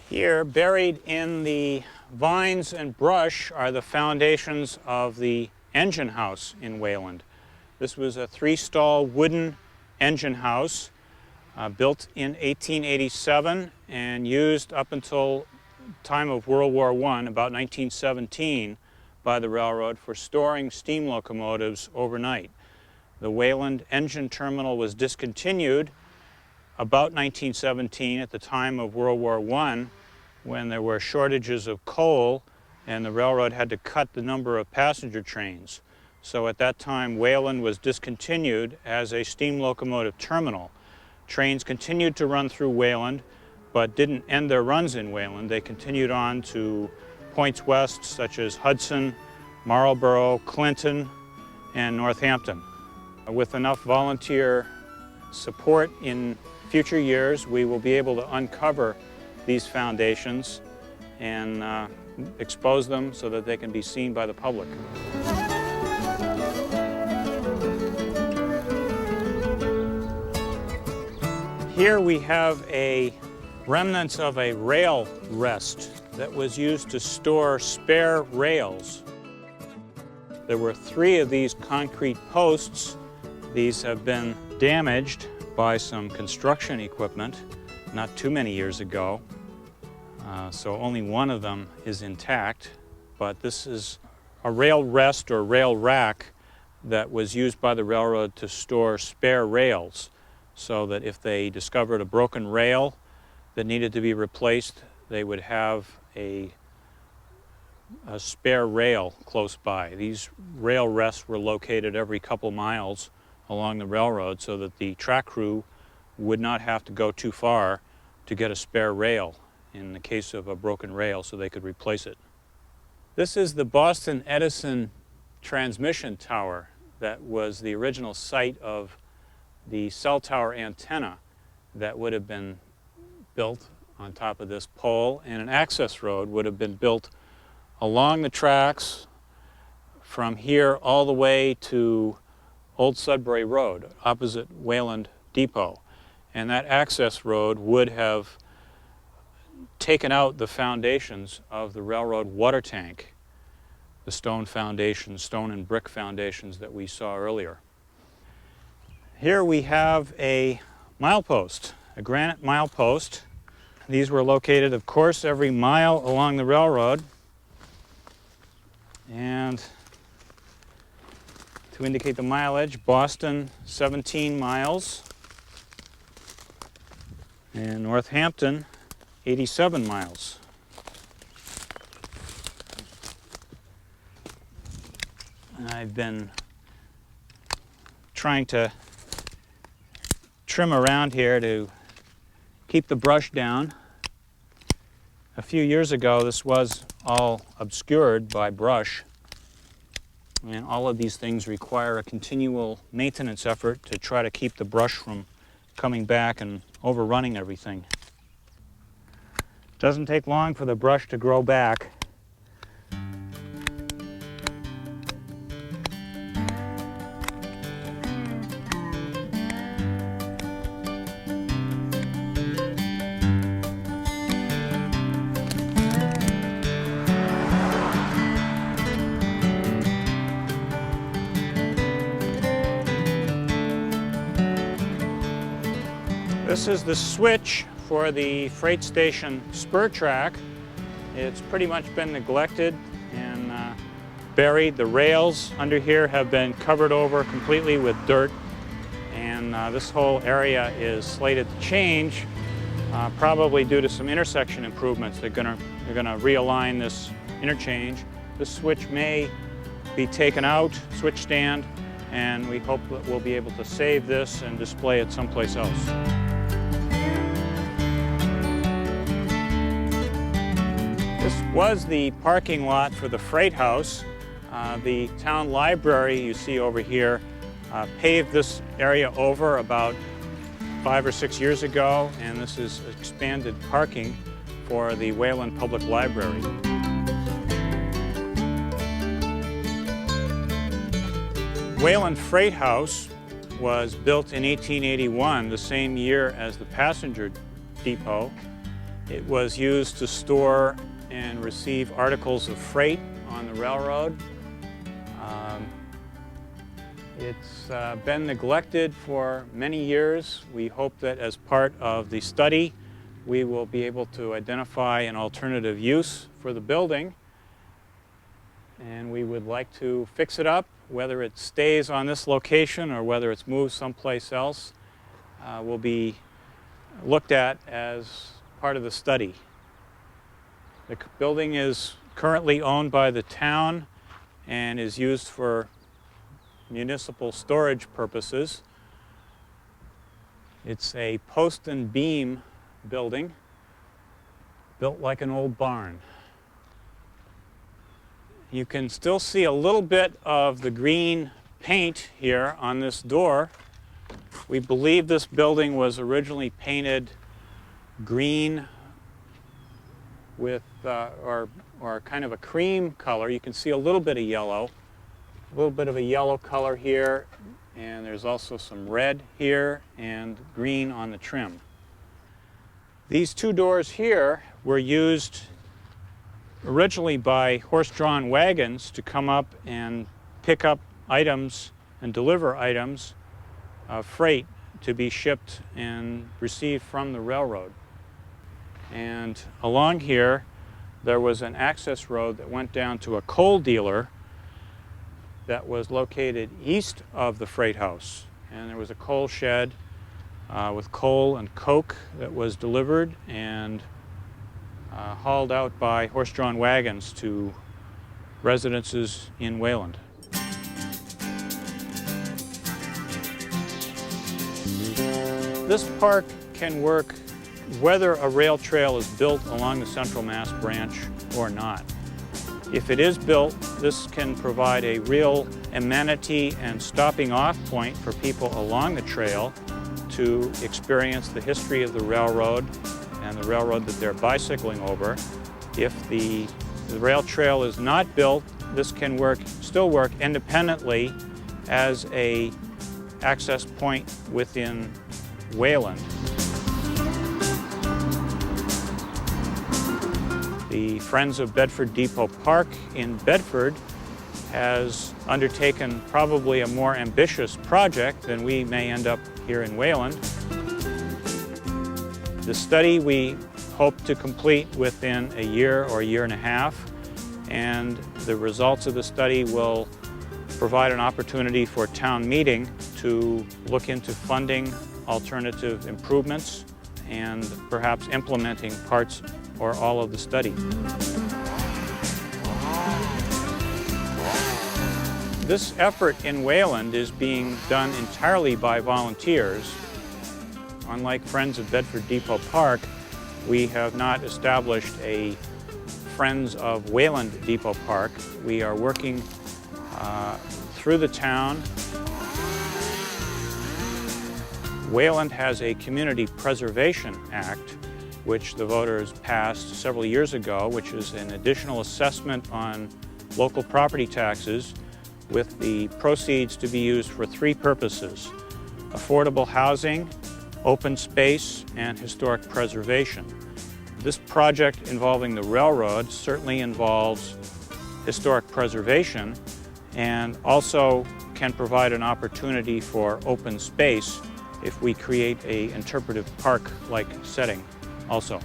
Here, buried in the vines and brush, are the foundations of the engine house in Wayland. This was a 3-stall wooden engine house built in 1887 and used up until time of World War I, about 1917, by the railroad for storing steam locomotives overnight. The Wayland engine terminal was discontinued about 1917 at the time of World War I, when there were shortages of coal and the railroad had to cut the number of passenger trains. So at that time, Wayland was discontinued as a steam locomotive terminal. Trains continued to run through Wayland, but didn't end their runs in Wayland. They continued on to points west, such as Hudson, Marlborough, Clinton, and Northampton. With enough volunteer support in future years, we will be able to uncover these foundations and expose them so that they can be seen by the public. Here we have remnants of a rail rest that was used to store spare rails. There were 3 of these concrete posts. These have been damaged by some construction equipment not too many years ago. So only one of them is intact, but this is a rail rest or rail rack that was used by the railroad to store spare rails, so that if they discovered a broken rail that needed to be replaced, they would have a spare rail close by. These rail rests were located every couple miles along the railroad so that the track crew would not have to go too far to get a spare rail in the case of a broken rail, so they could replace it. This is the Boston Edison transmission tower that was the original site of the cell tower antenna that would have been built on top of this pole, and an access road would have been built along the tracks from here all the way to Old Sudbury Road, opposite Wayland Depot. And that access road would have taken out the foundations of the railroad water tank, the stone foundations, stone and brick foundations that we saw earlier. Here we have a milepost, a granite milepost. These were located, of course, every mile along the railroad. And to indicate the mileage, Boston, 17 miles. And Northampton, 87 miles. I've been trying to trim around here to keep the brush down. A few years ago, this was all obscured by brush, and all of these things require a continual maintenance effort to try to keep the brush from coming back and overrunning everything. Doesn't take long for the brush to grow back. This is the switch for the freight station spur track. It's pretty much been neglected and buried. The rails under here have been covered over completely with dirt, and this whole area is slated to change, probably due to some intersection improvements. They're gonna realign this interchange. This switch may be taken out, switch stand, and we hope that we'll be able to save this and display it someplace else. This was the parking lot for the freight house. The town library you see over here paved this area over about 5 or 6 years ago, and this is expanded parking for the Wayland Public Library. Wayland Freight House was built in 1881, the same year as the passenger depot, It was used to store and receive articles of freight on the railroad. It's been neglected for many years. We hope that as part of the study, we will be able to identify an alternative use for the building. And we would like to fix it up, whether it stays on this location or whether it's moved someplace else, will be looked at as part of the study. The building is currently owned by the town and is used for municipal storage purposes. It's a post and beam building built like an old barn. You can still see a little bit of the green paint here on this door. We believe this building was originally painted green with or kind of a cream color. You can see a little bit of yellow. A little bit of a yellow color here, and there's also some red here and green on the trim. These two doors here were used originally by horse-drawn wagons to come up and pick up items and deliver items of freight to be shipped and received from the railroad. And along here there was an access road that went down to a coal dealer that was located east of the freight house. And there was a coal shed with coal and coke that was delivered and hauled out by horse-drawn wagons to residences in Wayland. This park can work whether a rail trail is built along the Central Mass branch or not. If it is built, this can provide a real amenity and stopping off point for people along the trail to experience the history of the railroad and the railroad that they're bicycling over. If the rail trail is not built, this can still work independently as an access point within Wayland. The Friends of Bedford Depot Park in Bedford has undertaken probably a more ambitious project than we may end up here in Wayland. The study we hope to complete within a year or a year and a half, and the results of the study will provide an opportunity for town meeting to look into funding alternative improvements and perhaps implementing parts or all of the study. This effort in Wayland is being done entirely by volunteers. Unlike Friends of Bedford Depot Park, we have not established a Friends of Wayland Depot Park. We are working through the town. Wayland has a Community Preservation Act, which the voters passed several years ago, which is an additional assessment on local property taxes with the proceeds to be used for three purposes: affordable housing, open space, and historic preservation. This project involving the railroad certainly involves historic preservation and also can provide an opportunity for open space if we create an interpretive park-like setting also.